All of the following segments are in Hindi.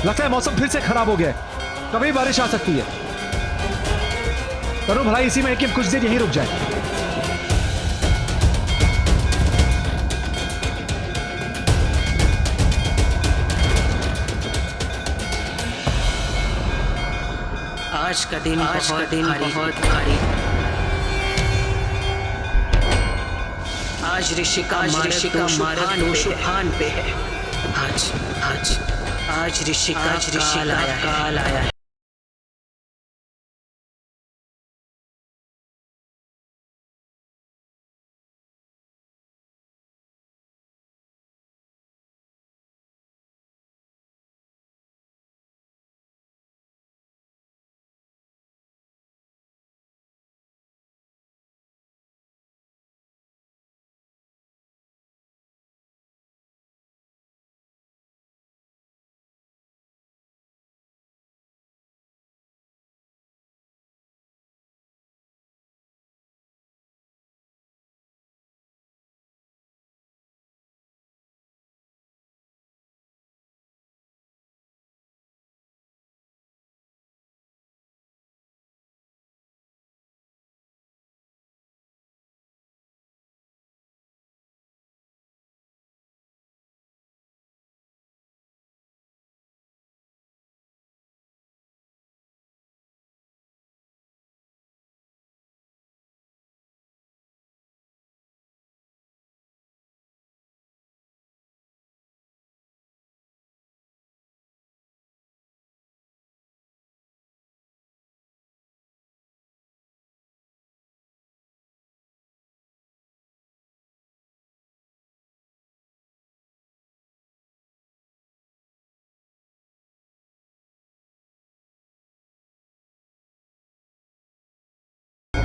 लगता है मौसम फिर से खराब हो गया है, कभी बारिश आ सकती है। तनु भलाई इसी में है कि हम कुछ देर यहीं रुक जाए। आज का दिन बहुत भारी। आज ऋषिका मारक तूफान पे है। आज ऋषिका काल आया है।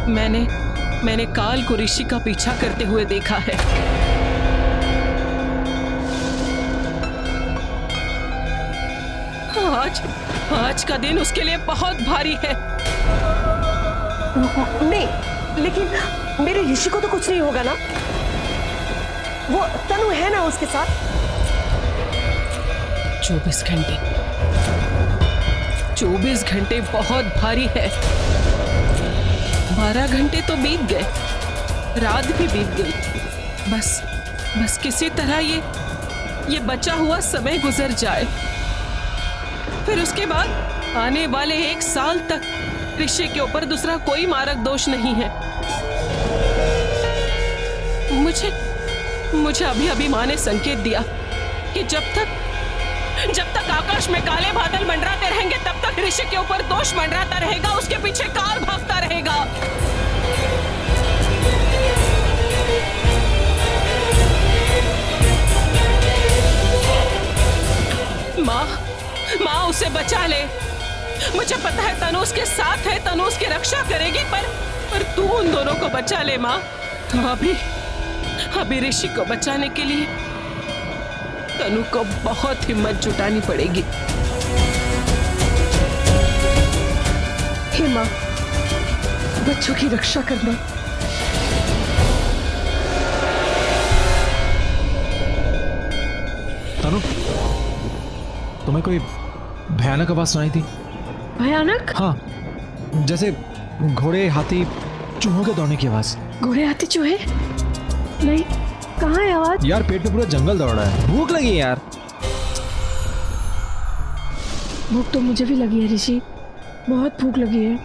मैंने काल को ऋषि का पीछा करते हुए देखा है। आज का दिन उसके लिए बहुत भारी है। नहीं, लेकिन मेरे ऋषि को तो कुछ नहीं होगा ना? वो तनु है ना उसके साथ? 24 घंटे बहुत भारी है। 12 घंटे तो बीत गए, रात भी बीत गई। बस किसी तरह ये बचा हुआ समय गुजर जाए। फिर उसके बाद आने वाले 1 साल तक ऋषि के ऊपर दूसरा कोई मारक दोष नहीं है। मुझे अभी माँ ने संकेत दिया कि जब तक आकाश में काले बादल मंडराते रहेंगे तब तक ऋषि के ऊपर दोष मंडराता रहेगा, उसके पीछे काल भागता रहेगा। माँ उसे बचा ले। मुझे पता है तनु उसके साथ है, तनु उसकी रक्षा करेगी, पर तू उन दोनों को बचा ले माँ। अभी ऋषि को बचाने के लिए तनु को बहुत हिम्मत जुटानी पड़ेगी। हे माँ, बच्चों की रक्षा करना। तनु, तुम्हें कोई भयानक आवाज सुनाई थी? भयानक? हाँ, जैसे घोड़े, हाथी, चूहों के दौड़ने की आवाज। घोड़े, हाथी, चूहे? नहीं, कहाँ है आवाज? यार पेट में पूरा जंगल दौड़ रहा है, भूख लगी है यार। भूख तो मुझे भी लगी है ऋषि, बहुत भूख लगी है।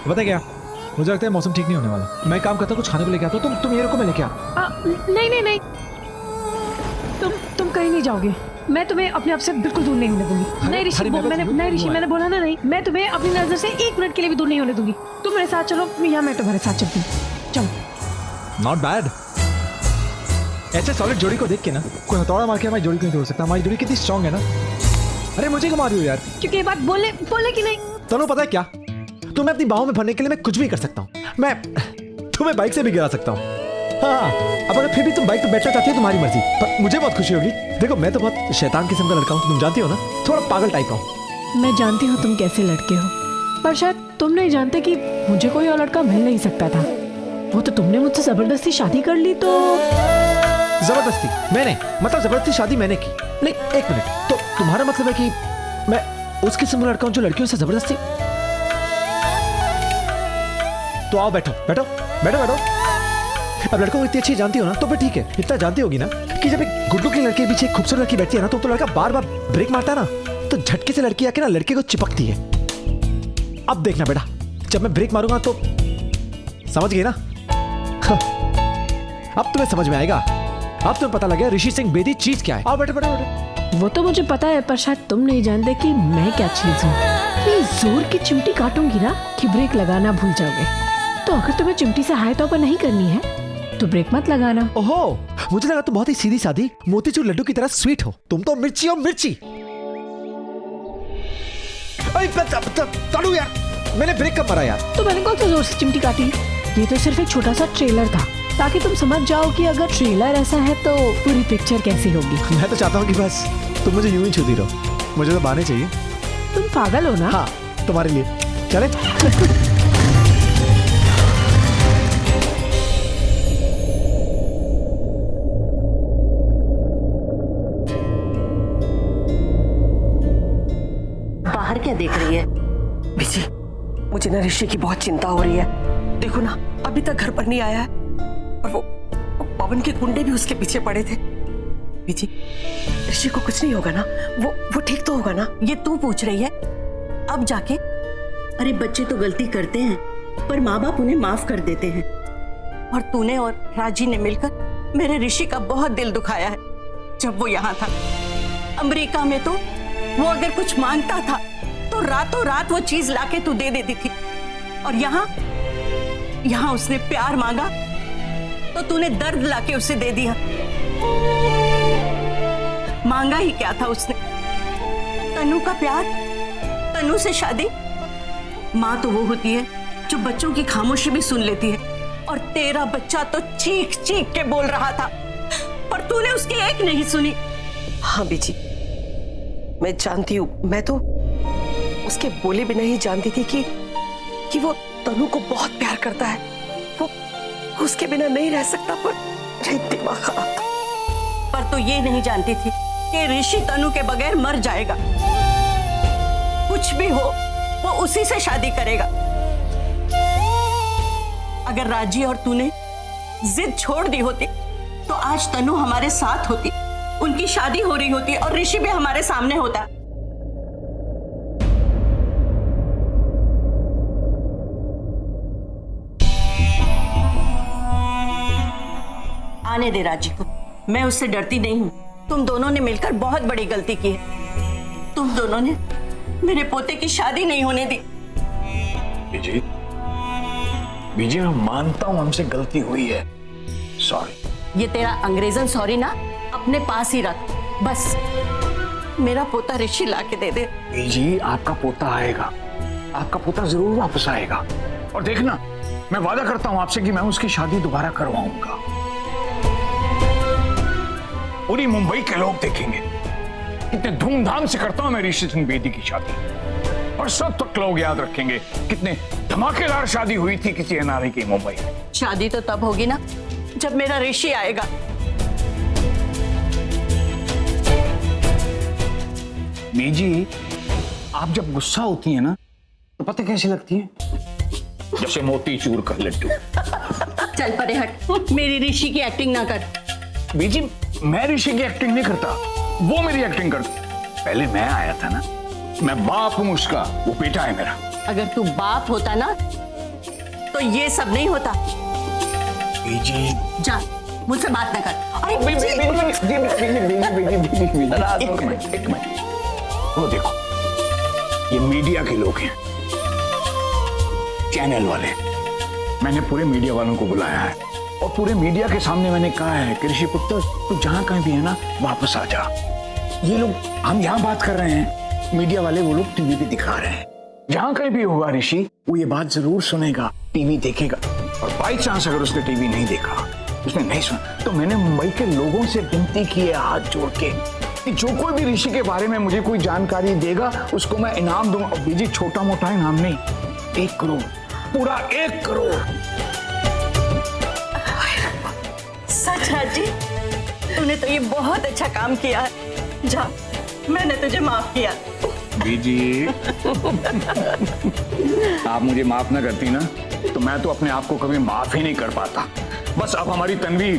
पता क्या, मुझे लगता है मौसम ठीक नहीं होने वाला। मैं एक काम करता हूँ, कुछ खाने को लेके आता हूँ। तुम ये रुको, मैं लेके आ। नहीं, तुम कहीं नहीं जाओगे। मैं तुम्हें अपने आप से बिल्कुल दूर नहीं होने दूंगी। नहीं ऋषि, मैंने बोला ना, नहीं, मैं तुम्हें अपनी नजर से 1 मिनट के लिए भी दूर नहीं होने दूंगी। तुम मेरे साथ चलो या मैं तुम्हारे साथ चलती हूँ। चलो। Not bad. ऐसे सॉलिड जोड़ी को देख के ना कोई हथौड़ा मार के हमारी जोड़ी को नहीं तोड़ सकता। हमारी जोड़ी कितनी स्ट्रांग है ना। अरे मुझे क्यों मार रही हो यार? क्योंकि ये बात बोले कि नहीं। तनु पता है क्या, तुम्हें अपनी बाहों में भरने के लिए मैं कुछ भी कर सकता हूँ। मैं तुम्हें बाइक से भी गिरा सकता हूँ। हाँ, अब अगर फिर भी तुम बाइक पे बैठना चाहती हो तुम्हारी मर्जी, पर मुझे बहुत खुशी होगी। देखो मैं तो बहुत शैतान किस्म का लड़का हूँ, तुम जानती हो ना, थोड़ा पागल टाइप का हूँ। मैं जानती हूँ तुम कैसे लड़के हो, पर शायद तुम नहीं जानते कि मुझे कोई और लड़का मिल नहीं सकता था। वो तो तुमने मुझसे जबरदस्ती शादी कर ली तो जबरदस्ती मैंने, मतलब जबरदस्ती शादी मैंने की। नहीं एक मिनट, तो तुम्हारा मतलब है कि मैं उस किस्म का लड़का हूं जो लड़कियों से जबरदस्ती। तो आओ बैठो बैठो बैठो बैठो। अब लड़कों को इतनी अच्छी जानती हो ना, तो फिर ठीक है, इतना जानती होगी ना कि जब एक गुड्डू की लड़के के पीछे एक खूबसूरत लड़की बैठती है ना, तो लड़का बार बार ब्रेक मारता है ना, तो झटके से लड़की आके ना लड़के को चिपकती है। अब देखना बेटा, जब मैं ब्रेक मारूंगा तो समझ गई ना? अब तुम्हें समझ में आएगा, अब तुम्हें पता लग गया ऋषि सिंह बेदी चीज क्या है। आओ बैठो बैठो बैठो। वो तो मुझे पता है, पर शायद तुम नहीं जानते कि मैं क्या चीज हूँ। ये जोर की चिमटी काटूंगी ना कि ब्रेक लगाना भूल जाओगे। तो अगर तुम्हें चिमटी से हाई तौर पर नहीं करनी है तो ब्रेक मत लगाना। ओहो, मुझे लगा तुम बहुत ही सीधी सादी मोतीचूर लड्डू की तरह स्वीट हो। तुम तो मिर्ची हो मिर्ची। तड़ू यार, मैंने ब्रेक कब मारा यार? तो मैंने कौन सा जोर से चिमटी काटी? ये तो सिर्फ एक छोटा सा ट्रेलर था, ताकि तुम समझ जाओ कि अगर ट्रेलर ऐसा है तो पूरी पिक्चर कैसी होगी। मैं तो चाहता हूँ कि बस तुम मुझे यूं ही छूती रहो, मुझे तो बहाने चाहिए। तुम पागल हो ना? हाँ, तुम्हारे लिए चले। बाहर क्या देख रही है? बिजी, मुझे ना ऋषि की बहुत चिंता हो रही है। देखो ना, अभी तक घर पर नहीं आया है और वो पवन के गुंडे भी उसके पीछे पड़े थे। बिजी, ऋषि को कुछ नहीं होगा ना? वो ठीक तो होगा ना? ये तू पूछ रही है अब जाके? अरे बच्चे तो गलती करते हैं, पर माँ बाप उन्हें माफ कर देते हैं। और तूने और राजी ने मिलकर मेरे ऋषि का बहुत दिल दुखाया है। जब वो यहाँ था अमेरिका में, तो वो अगर कुछ मांगता था तो रातों रात वो चीज लाके तू दे देती थी, और यहाँ उसने प्यार मांगा तो तूने दर्द लाके उसे दे दिया। मांगा ही क्या था उसने? तनु का प्यार, तनु से शादी। माँ तो वो होती है जो बच्चों की खामोशी भी सुन लेती है, और तेरा बच्चा तो चीख चीख के बोल रहा था, पर तूने उसकी एक नहीं सुनी। हाँ बिजी, मैं जानती हूँ। मैं तो उसके बोले बिना ही जानती थी कि वो तनु को बहुत प्यार करता है। वो उसके बिना नहीं रह सकता, पर दिमाग खराब था। पर तो ये नहीं जानती थी कि ऋषि तनु के बगैर मर जाएगा। कुछ भी हो, वो उसी से शादी करेगा। अगर राजी और तूने जिद छोड़ दी होती तो आज तनु हमारे साथ होती, उनकी शादी हो रही होती और ऋषि भी हमारे सामने होता। आने दे राजी को, मैं उससे डरती नहीं हूं। तुम दोनों ने मिलकर बहुत बड़ी गलती की है। तुम दोनों ने मेरे पोते की शादी नहीं होने दी। बीजी, मैं मानता हूं हमसे गलती हुई है, सॉरी। ये तेरा अंग्रेजन सॉरी ना अपने पास ही रख। बस मेरा पोता ऋषि लाके दे दे। बीजी, आपका पोता आएगा, आपका पोता जरूर वापस आएगा। और देखना, मैं वादा करता हूं आपसे कि मैं उसकी शादी दोबारा करवाऊंगा। पूरी मुंबई के लोग देखेंगे कितने धूमधाम से करता हूं मैं ऋषि सिंह बेदी की शादी, और सब तक लोग याद रखेंगे कितने धमाकेदार शादी हुई थी किसी एनआरआई की मुंबई। शादी तो तब होगी ना जब मेरा ऋषि आएगा। बीजी, आप जब गुस्सा होती है ना तो पता कैसी लगती है? जैसे मोतीचूर का लड्डू। चल परे हट, मेरी ऋषि की एक्टिंग ना कर। बीजी, मैं ऋषि की एक्टिंग नहीं करता, वो मेरी एक्टिंग करती। पहले मैं आया था ना, मैं बाप हूं उसका, वो बेटा है मेरा। अगर तू बाप होता ना तो ये सब नहीं होता। बीजी, जा, मुझसे बात ना कर। अरे एक मिनट, वो देखो, ये मीडिया के लोग हैं, चैनल वाले। मैंने पूरे मीडिया वालों को बुलाया है और पूरे मीडिया के सामने मैंने कहा है कि ऋषि पुत्र, तू जहां कहीं भी है ना, वापस आ जा। ये लोग, हम यहाँ बात कर रहे हैं, मीडिया वाले वो लोग टीवी पे दिखा रहे हैं। जहां कहीं भी होगा ऋषि, वो ये बात जरूर सुनेगा, टीवी देखेगा। और बाई चांस अगर उसने टीवी नहीं देखा, उसने नहीं सुना, तो मैंने मुंबई के लोगों से विनती की है हाथ जोड़ के कि जो कोई भी ऋषि के बारे में मुझे कोई जानकारी देगा उसको मैं इनाम दूंगा। और बीजी, छोटा मोटा इनाम नहीं, 1 करोड़, पूरा 1 करोड़। सच राजी? तूने तो ये बहुत अच्छा काम किया है। जा, मैंने तुझे माफ किया। बीजी आप मुझे माफ ना करती ना तो मैं तो अपने आप को कभी माफ ही नहीं कर पाता। बस अब हमारी तन्वी।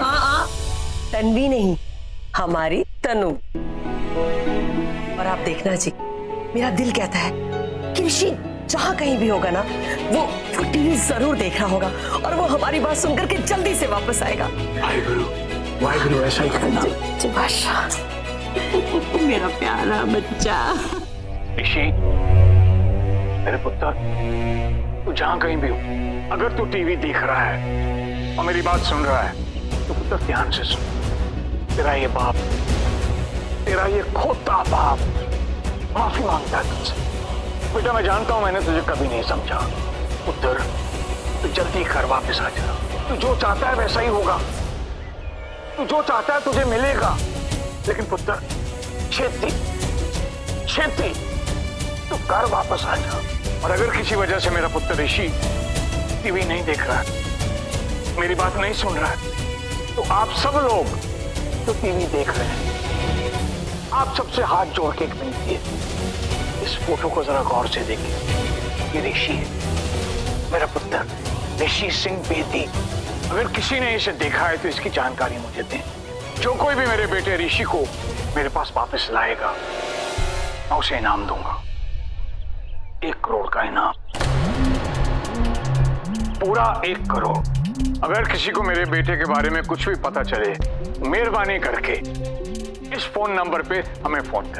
तन्वी नहीं, हमारी तनु। और आप देखना जी, मेरा दिल कहता है कि ऋषि जहां कहीं भी होगा ना, वो टीवी जरूर देख रहा होगा और वो हमारी बात सुनकर के जल्दी से वापस आएगा। वाहिगुरु ऐसा ही करना। मेरा प्यारा बच्चा। ऋषि मेरे पुत्र, तू जहां कहीं भी हो, अगर तू टीवी देख रहा है और मेरी बात सुन रहा है तो पुत्र ध्यान से सुन। तेरा ये बाप, तेरा ये खोता बाप माफी मांगता है तुझसे। बेटा मैं जानता हूं मैंने तुझे कभी नहीं समझा। पुत्र तू जल्दी घर वापस आ जा। तू जो चाहता है वैसा ही होगा। तू जो चाहता है तुझे मिलेगा। लेकिन पुत्र छेती छेती तू घर वापस आ जा। और अगर किसी वजह से मेरा पुत्र ऋषि टीवी नहीं देख रहा है, मेरी बात नहीं सुन रहा है, तो आप सब लोग जो टीवी देख रहे हैं, आप सबसे हाथ जोड़ के एक विनती है, इस फोटो को जरा गौर से देखिए। ये ऋषि है, मेरा पुत्र ऋषि सिंह बेदी। अगर किसी ने इसे देखा है तो इसकी जानकारी मुझे दें। जो कोई भी मेरे बेटे ऋषि को मेरे पास वापस लाएगा, मैं उसे इनाम दूंगा। 1 करोड़ का इनाम, पूरा 1 करोड़। अगर किसी को मेरे बेटे के बारे में कुछ भी पता चले, मेहरबानी करके इस फोन नंबर पे हमें फोन करें।